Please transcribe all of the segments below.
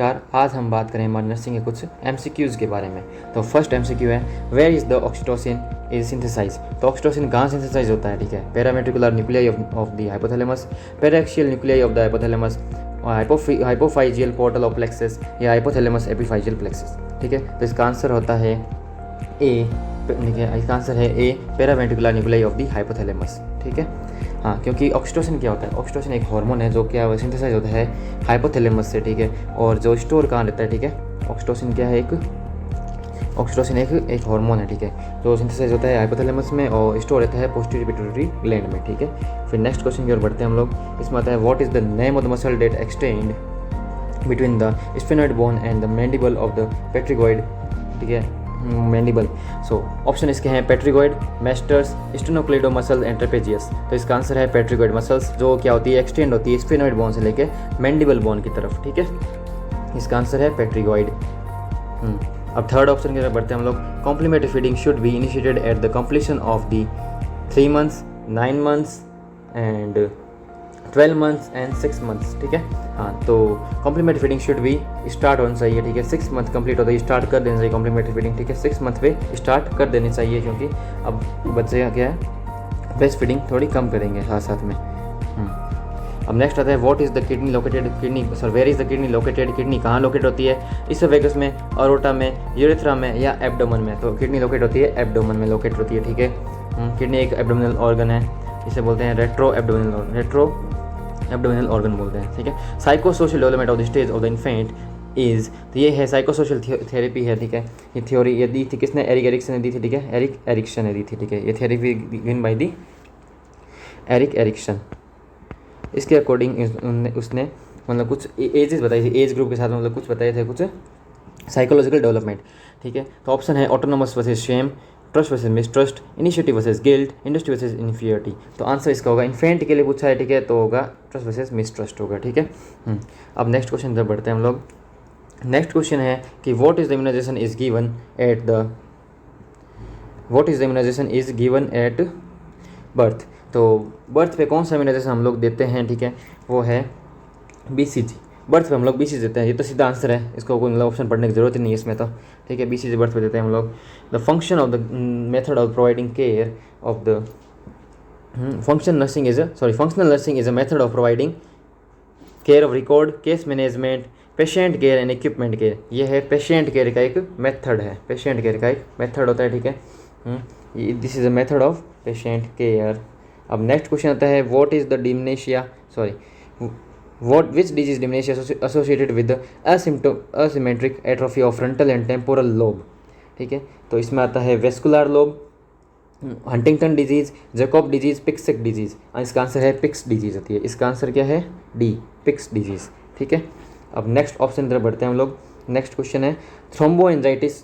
नमस्कार, आज हम बात करें हमारे नर्सिंग के कुछ एमसीक्यूज़ के बारे में। तो फर्स्ट एमसीक्यू है, where is the oxytocin is synthesize. तो ऑक्सीटोसिन कहाँ सिंथेसाइज होता है, ठीक है। Paraventricular nuclei of the hypothalamus, paraxial nuclei of the hypothalamus, hypophyseal portal of plexus या हाइपोथैलेमस एपिफाइजियल प्लेक्सस, ठीक है। तो इसका आंसर होता है ए, ठीक है, इसका आंसर है A, paraventricular nuclei of the hypothalamus, ठीक है। हाँ, क्योंकि ऑक्सीटोसिन क्या होता है, ऑक्सीटोसिन एक हार्मोन है जो क्या सिंथेसाइज होता है हाइपोथैलेमस से, ठीक है। और जो स्टोर कहाँ रहता है, ठीक है, ऑक्सीटोसिन क्या है, ऑक्सीटोसिन एक हार्मोन है, ठीक है, जो सिंथेसाइज होता है हाइपोथैलेमस में और स्टोर रहता है पोस्टीरियर पिट्यूटरी ग्लैंड में, ठीक है। फिर नेक्स्ट क्वेश्चन की ओर बढ़ते हैं हम लोग। इसमें आता है, what is the name of the muscle that extend between the sphenoid bone and the mandible of the pterygoid, ठीक है, मैंडिबल। सो ऑप्शन इसके हैं pterygoid, masseters, sternocleido muscle and trapezius. तो इसका आंसर है पेट्रिगॉइड मसल्स, जो क्या होती है, एक्सटेंड होती है स्फेनॉइड बोन से लेके मैंडिबल बोन की तरफ, ठीक है। इसका आंसर है पेट्रिगॉइड। अब थर्ड ऑप्शन की तरफ बढ़ते हैं हम लोग। Complementary feeding should be initiated at the completion of the 3 months, 9 months and 12 months and 6 months, ठीक है। हाँ, तो कॉम्प्लीमेंट्री फीडिंग शुड भी स्टार्ट होना चाहिए, ठीक है। 6 month कंप्लीट होता है स्टार्ट कर देना चाहिए कॉम्प्लीमेंट्री फीडिंग, ठीक है। 6 month पे स्टार्ट कर देनी चाहिए, क्योंकि अब बच्चे का क्या है, ब्रेस्ट फीडिंग थोड़ी कम करेंगे साथ साथ में। अब नेक्स्ट आता है, what is the kidney located, where is the kidney located, kidney कहाँ लोकेट होती है, इसोफेगस में, अरोटा में, यूरेथ्रा में या एब्डोमन में। तो किडनी लोकेट होती है एब्डोमन में लोकेट होती है, ठीक है। किडनी एक एब्डोमिनल ऑर्गन है, इसे बोलते हैं रेट्रो एब्डोमिनल ऑर्गन बोलते हैं, ठीक है। Psycho social development of the stage of the infant is, तो ये है साइको सोशल थेरेपी है, ठीक है। ये थ्योरी ये दी थी किसने, एरिक एरिक्सन ने दी थी, ठीक है, एरिक एरिक्सन ने दी थी, ठीक है। ये therapy given by the Erik Erikson. इसके अकॉर्डिंग उसने मतलब कुछ एजेस बताई थी, एज ग्रुप के साथ मतलब कुछ बताए थे, कुछ साइकोलॉजिकल डेवलपमेंट, ठीक है। तो ऑप्शन है autonomous versus shame, trust versus mistrust, initiative versus guilt, industry versus inferiority. तो आंसर इसका होगा, इन्फेंट के लिए पूछा है, ठीक है, तो होगा ट्रस्ट वर्सेस मिसट्रस्ट होगा, ठीक है। अब नेक्स्ट क्वेश्चन जब बढ़ते हैं हम लोग। नेक्स्ट क्वेश्चन है कि what is the immunisation is given at birth. तो बर्थ पे कौन सा इम्यूनाइजेशन हम लोग देते हैं, ठीक है, वो है BCG। बर्थ पे हम लोग BCG देते हैं, ये तो सीधा आंसर है, इसको कोई मतलब ऑप्शन पढ़ने की जरूरत ही नहीं है इसमें तो, ठीक है। BCG बर्थ पे देते हैं हम लोग। The function of the method of providing care of the functional nursing is a method of providing care of record, case management, patient care and equipment care. ये है पेशेंट केयर का एक method है, पेशेंट केयर का एक method होता है, ठीक है। This is a method of patient care. अब नेक्स्ट क्वेश्चन आता है, which disease dementia associated with asymmetric atrophy of frontal and temporal lobe, ठीक है। तो इसमें आता है vascular lobe, Huntington disease, Jacob disease, Pick's disease. इसका आंसर है पिक्स डिजीज होती है, इसका आंसर क्या है, डी, पिक्स डिजीज, ठीक है। अब नेक्स्ट ऑप्शन तरफ बढ़ते हैं हम लोग। नेक्स्ट क्वेश्चन है, थ्रोम्बोएंजाइटिस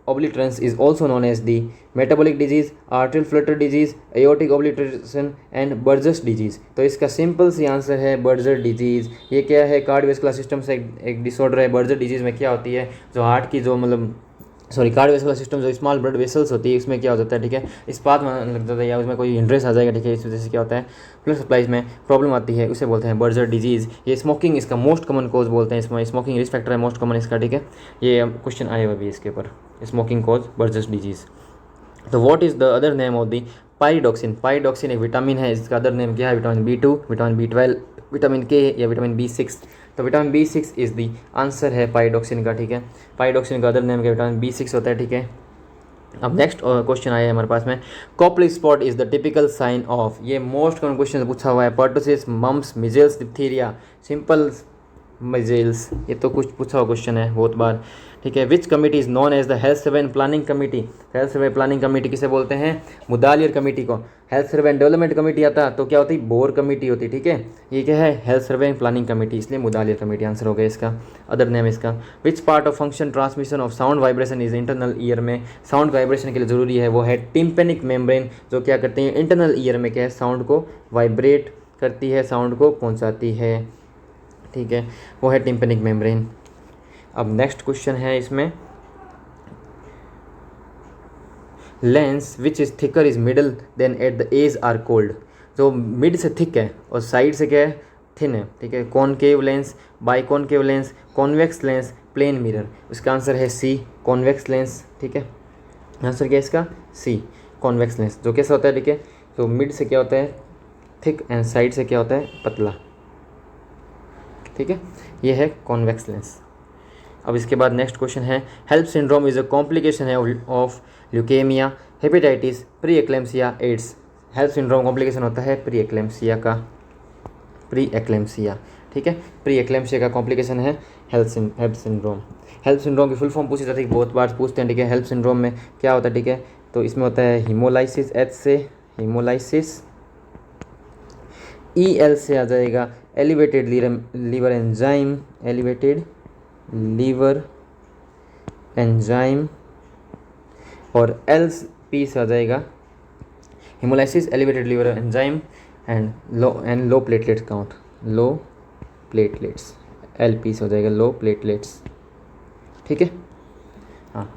obliterans is also known as the metabolic disease, arterial flutter disease, aortic obliteration and Buerger's disease। तो इसका सिंपल सी आंसर है Buerger डिजीज़। ये क्या है, कार्डियोवैस्कुलर सिस्टम से एक डिसऑर्डर है। Buerger डिजीज़ में क्या होती है, जो हार्ट की जो कार्डियोवैस्कुलर सिस्टम जो स्मॉल ब्लड वेसल्स होती है, उसमें क्या हो जाता है, ठीक है, इस्पात लग जाता है या उसमें कोई हिंड्रेस आ जाएगा, ठीक है। इस वजह से क्या होता है, ब्लड सप्लाईज में प्रॉब्लम आती है, उसे बोलते हैं Buerger डिजीज़। ये स्मोकिंग इसका मोस्ट कॉमन कॉज बोलते हैं, इसमें स्मोकिंग रिस्क फैक्टर है मोस्ट कॉमन इसका, ठीक है। ये क्वेश्चन आए हुए भी इसके ऊपर, स्मोकिंग कॉज Buerger डिजीज़। तो what is the other name of the pyridoxine. Pyridoxine एक विटामिन है, इसका अदर नेम क्या है, vitamin B2, vitamin B12, vitamin K या विटामिन B6। तो vitamin B6 is the answer है पाइरिडॉक्सिन का, ठीक है। पाइरिडॉक्सिन का अदर नेम क्या विटामिन B6 होता है, ठीक है। अब नेक्स्ट क्वेश्चन आया है हमारे पास में, Koplik spot is the typical sign of. ये मोस्ट कॉमन क्वेश्चन पूछा हुआ है, pertussis, mumps, measles, diphtheria, simple measles. ये तो कुछ पूछा हुआ क्वेश्चन है बहुत बार, ठीक है। Which committee is known as the health survey and planning committee. Health survey planning committee किसे बोलते हैं, मुदालियर कमेटी को। Health survey and development committee आता तो क्या होती, बोर कमेटी होती, ठीक है। ये क्या है, health survey and planning committee, इसलिए मुदालियर कमेटी आंसर हो गया इसका, अदर नेम इसका। Which part of function transmission of sound vibration is internal ear में। साउंड वाइब्रेशन के लिए ज़रूरी है वो है टिम्पेनिक मेम्ब्रेन, जो क्या करते हैं, इंटरनल ईयर में क्या है, साउंड को वाइब्रेट करती है, साउंड को पहुँचाती है, ठीक है, वो है टिम्पेनिक मेम्ब्रेन। अब नेक्स्ट क्वेश्चन है इसमें, lens which is thicker is middle than at the edge are called. जो मिड से थिक है और साइड से क्या है, थिन है, ठीक है। Concave lens, biconcave lens, convex lens, plane mirror. इसका आंसर है सी, कॉन्वेक्स लेंस, ठीक है। आंसर क्या है इसका? सी, कॉन्वेक्स लेंस। जो कैसा होता है, ठीक है, तो मिड से क्या होता है? थिक, एंड साइड से क्या होता है? पतला, ठीक है। ये है कॉन्वेक्स लेंस। अब इसके बाद नेक्स्ट क्वेश्चन है, HELLP syndrome is a complication है of leukemia, hepatitis, pre eclampsia, AIDS. HELLP syndrome complication होता है प्री एक्लेम्सिया का, प्री एक्लेम्सिया, ठीक है। प्री एक्लेम्सिया का कॉम्प्लिकेशन है हेल्प सिंड्रोम। हेल्प सिंड्रोम की फुल फॉर्म पूछी जाती है, बहुत बार पूछते हैं, ठीक है। हेल्प सिंड्रोम में क्या होता है, ठीक है, तो इसमें होता है हीमोलाइसिस, एच से हीमोलाइसिस, ई एल से आ जाएगा elevated liver enzyme, elevated liver enzyme, और एल पी से आ जाएगा haemolysis, elevated liver enzyme, and low platelets count, low platelets, L P से हो जाएगा लो प्लेटलेट्स, ठीक है। हाँ,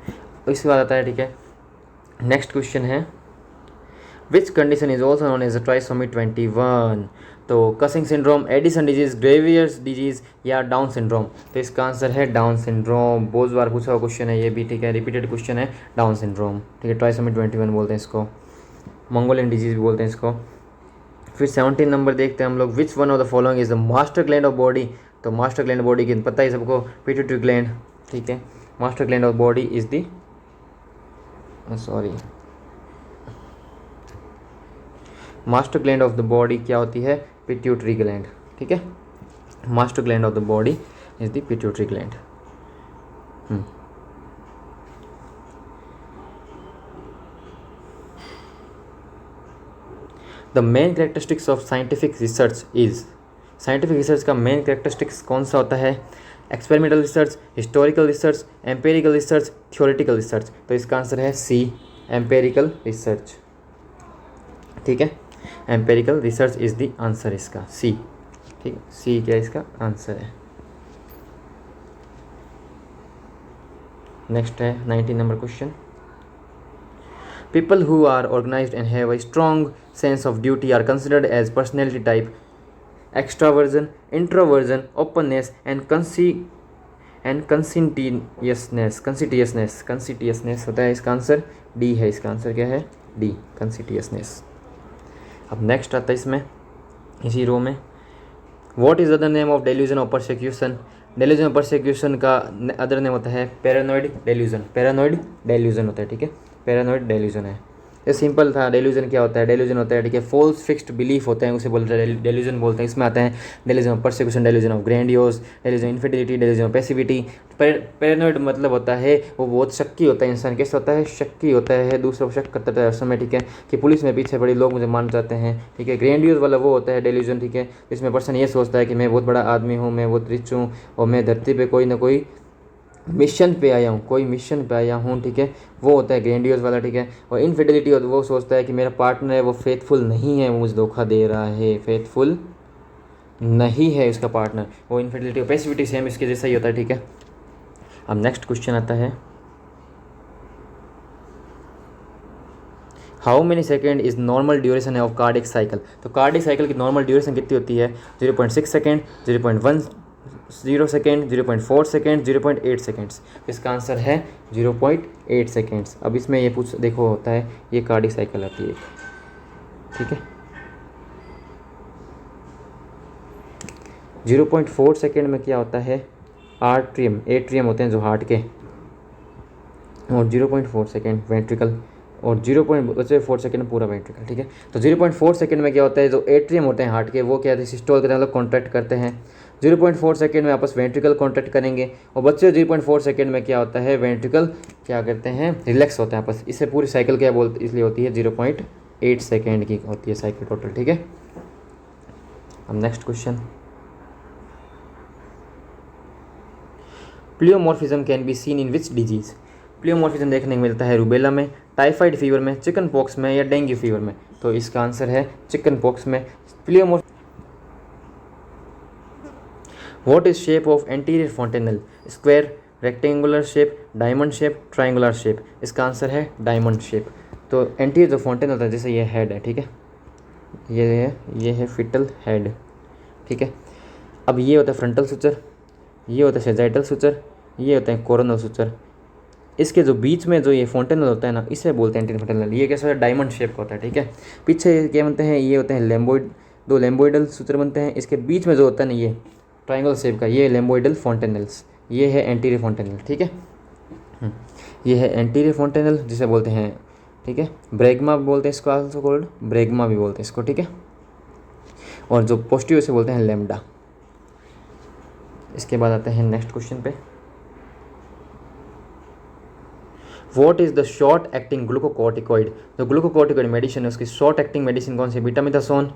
तो इसके बाद आता है, ठीक है, नेक्स्ट क्वेश्चन है, which condition is also known as trisomy 21। तो Cushing syndrome, Addison disease, Graves disease, या डाउन सिंड्रोम। तो इसका आंसर है डाउन सिंड्रोम। बहुत बार पूछा हुआ क्वेश्चन है ये भी, ठीक है, रिपीटेड क्वेश्चन है, डाउन सिंड्रोम, ठीक है। ट्राइसोमी 21 बोलते हैं इसको, मंगोलियन डिजीज भी बोलते हैं इसको। फिर 17 नंबर देखते हैं हम लोग, which one of the following is the master gland of body. तो मास्टर ग्लैंड बॉडी की पता ही सबको, पिट्यूटरी ग्लैंड, ठीक है। Master gland of body is the, sorry, master gland of the body क्या होती है? पिट्यूटरी ग्लैंड, ठीक है। Master gland of the body is the pituitary gland. The main characteristics of scientific research is, scientific research का main characteristics कौन सा होता है? Experimental research, historical research, empirical research, theoretical research. तो इसका आंसर है सी, एम्पेरिकल रिसर्च, ठीक है। Empirical research is the answer इसका, सी, ठीक है। सी क्या इसका आंसर है। नेक्स्ट है 19 number question, people who are organized and have a strong sense of duty are considered as personality type extraversion, introversion, openness, and conscientiousness होता है इसका आंसर, डी है। इसका आंसर क्या है? डी, कंसिटियसनेस। अब नेक्स्ट आता है इसमें, इसी रो में, what is other name of delusion of persecution. Delusion of persecution का अदर नेम होता है पैरानॉइड डेल्यूजन, पैरानॉइड डेल्यूजन होता है, ठीक है। पैरानॉइड डेल्यूजन है, ये सिंपल था। डेल्यूजन क्या होता है? डेल्यूजन होता है, ठीक है, फॉल्स फिक्स्ड बिलीफ होते हैं, उसे बोलते हैं डेल्यूजन बोलते हैं। इसमें आते हैं delusion of persecution, delusion of grandiose, delusion infidelity, delusion of passivity. Paranoid मतलब होता है वो बहुत शक्की होता है, इंसान कैसा होता है? शक्की होता है, दूसरों पर शक करता है हर समय, ठीक है, कि पुलिस में पीछे पड़े लोग मुझे मान जाते हैं, ठीक है। ग्रैंडियोस वाला वो होता है डेल्यूजन, ठीक है, जिसमें पर्सन ये सोचता है कि मैं बहुत बड़ा आदमी हूँ, मैं बहुत रिच हूँ, और मैं धरती पर कोई ना कोई मिशन पे आया हूँ, कोई मिशन पे आया हूँ, ठीक है, वो होता है ग्रैंडियोस वाला, ठीक है। और इनफिडिलिटी होता है, वो सोचता है कि मेरा पार्टनर है वो फेथफुल नहीं है, वो मुझे धोखा दे रहा है, फेथफुल नहीं है उसका पार्टनर, वो इनफिडिलिटी। और पैसिविटी सेम इसके जैसा ही होता है, ठीक है। अब नेक्स्ट क्वेश्चन आता है, how many second is normal duration of cardiac cycle. तो कार्डिक साइकिल की नॉर्मल ड्यूरेशन कितनी होती है? 0.6 सेकेंड, 0.10 सेकेंड, 0.4 सेकेंड, 0.8 सेकेंड्स। इसका आंसर है 0.8 सेकेंड्स। अब इसमें ये पूछ देखो होता है, ये कार्डिक साइकिल आती है, ठीक है। 0.4 सेकेंड में क्या होता है? आर्ट्रियम, एट्रियम होते हैं जो हार्ट के, और 0.4 सेकेंड वेंट्रिकल, और 0.4 सेकेंड पूरा वेंट्रिकल, ठीक है। तो 0.4 सेकेंड में क्या होता है? जो एट्रियम होते हैं हार्ट के, वो क्या है? सिस्टोल करते हैं, मतलब कॉन्ट्रैक्ट करते हैं। 0.4 सेकेंड में आपस वेंट्रिकल कॉन्ट्रैक्ट करेंगे, और बच्चे 0.4 सेकेंड में क्या होता है? वेंट्रिकल क्या करते हैं? रिलैक्स होते हैं आपस। इससे पूरी साइकिल क्या बोलते इसलिए होती है 0.8 सेकेंड की होती है साइकिल टोटल, ठीक है। अब next question, प्लियोमॉर्फिज्म can be seen in which disease. प्लियोमॉर्फिज्म देखने को मिलता है रूबेला में, टाइफाइड फीवर में, चिकन पॉक्स में, या डेंगू फीवर में। तो इसका आंसर है चिकन पॉक्स में। Pleomorph what is shape of anterior fontanelle? Square, rectangular shape, diamond shape, triangular shape. इसका आंसर है डायमंड शेप। तो एंटीरियर जो फॉन्टेनल होता है, जैसे ये हेड है, ठीक है, ये है फिटल हेड, ठीक है। अब ये होता है फ्रंटल सुचर, ये होता है सेजाइटल सुचर, ये होता है कोरोनल सुचर। इसके जो बीच में जो ये फोंटेनल होता है ना, इसे बोलते हैं एंटीरियर। ये कैसा है, डायमंड शेप का होता है, ठीक है। पीछे क्या बनते हैं, ये होते हैं लेम्बोइड, दो लेम्बोइडल सूत्र बनते हैं। इसके बीच में जो होता है ना ये ट्रायंगल शेप का, ये लेम्बोइडल फोंटेनल्स, ये है एंटीरियर फोंटेनल, ठीक है। ये है एंटीरियर फोंटेनल जिसे बोलते हैं, ठीक है, ब्रैगमा भी बोलते हैं इसको, आल्सो कॉल्ड ब्रैगमा भी बोलते हैं इसको, ठीक है। और जो पोस्टीरियर से बोलते हैं लैम्डा। इसके बाद आते हैं नेक्स्ट क्वेश्चन पे। What is the short acting glucocorticoid? जो ग्लूकोकॉर्टिकॉइड मेडिसिन है उसकी शॉर्ट एक्टिंग मेडिसिन कौन सी? बीटामिथासोन,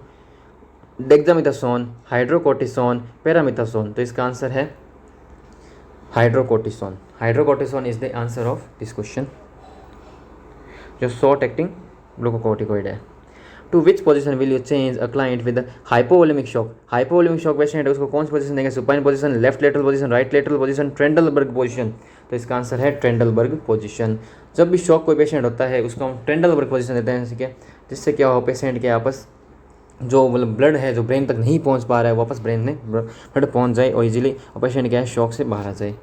डेक्सामिथासोन, हाइड्रोकोर्टिसोन, पैरामिथासोन। तो इसका आंसर है hydrocortisone. Hydrocortisone is the answer of this question, जो शॉर्ट एक्टिंग ग्लूकोकॉर्टिकॉइड है। To which position will you change a client with hypovolemic shock? Hypovolemic shock patient है उसको कौन सी पोजीशन देंगे? Supine position, left lateral position, right lateral position, Trendelenburg position. तो इसका answer है ट्रेंडलबर्ग पोजीशन। जब भी शॉक कोई पेशेंट होता है उसको हम ट्रेंडलबर्ग पोजीशन देते हैं, ठीक है, जिससे क्या हो, पेशेंट के आपस जो मतलब ब्लड है जो ब्रेन तक नहीं पहुंच पा रहा है वापस ब्रेन में ब्लड पहुंच जाए और इजीली, और पेशेंट क्या है शॉक से बाहर आ जाए।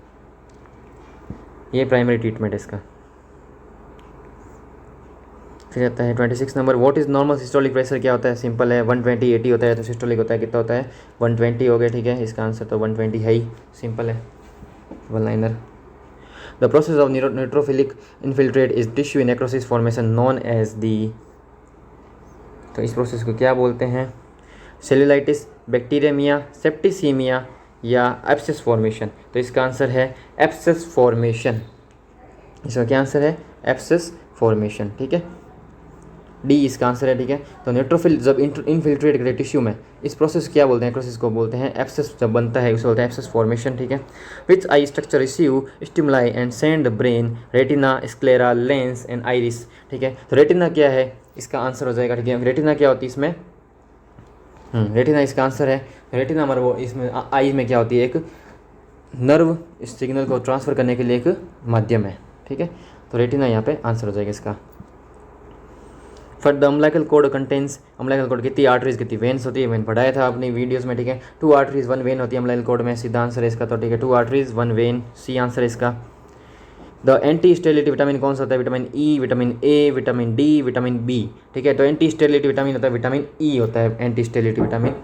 ये प्राइमरी ट्रीटमेंट है इसका। फिर आता है 26 number, what is normal systolic pressure? क्या होता है? सिंपल है, 120 80 होता है, तो सिस्टोलिक होता है कितना होता है? 120 हो गया, ठीक है। इसका आंसर तो 120 है ही, सिंपल है, one liner. The process of neutrophilic infiltrate is tissue necrosis formation known as the. तो इस प्रोसेस को क्या बोलते हैं? सेल्यूलाइटिस, बैक्टीरियमिया, सेप्टिसीमिया या एब्सेस फॉर्मेशन। तो इसका आंसर है एब्सेस फॉर्मेशन। इसका क्या आंसर है? एब्सेस फॉर्मेशन, ठीक है, डी इसका आंसर है, ठीक है। तो न्यूट्रोफिल जब इनफिल्ट्रेट करे टिश्यू में, इस प्रोसेस क्या बोलते हैं? प्रोसेस को बोलते हैं एब्सेस, जब बनता है उसे बोलते हैं एब्सेस फॉर्मेशन, ठीक है। Which eye structure receive stimuli and send brain? Retina, sclera, lens and iris, ठीक है। तो रेटिना क्या है? इसका आंसर हो जाएगा, ठीक है। रेटिना क्या होती है इसमें? रेटिना इसका आंसर है। रेटिना हमारा वो इसमें आई में क्या होती है? एक नर्व इस सिग्नल को ट्रांसफ़र करने के लिए एक माध्यम है, ठीक है। तो रेटिना यहाँ पे आंसर हो जाएगा इसका। For the umbilical cord contains, umbilical cord कितनी आर्टरीज कितनी वेन्स होती है? मैंने पढ़ाया था अपनी वीडियोस में, ठीक है। 2 आर्टरीज 1 वेन होती है अम्बिलिकल कॉर्ड में, सीधा आंसर है इसका, तो ठीक है 2 आर्टरीज 1 वेन, सी आंसर है इसका। द एंटी स्टेरिलिटी विटामिन कौन सा होता है? Vitamin E, vitamin A, vitamin D, vitamin B, ठीक है। तो एंटी स्टेरिलिटी विटामिन होता है विटामिन ई होता है, एंटी स्टेरिलिटी विटामिन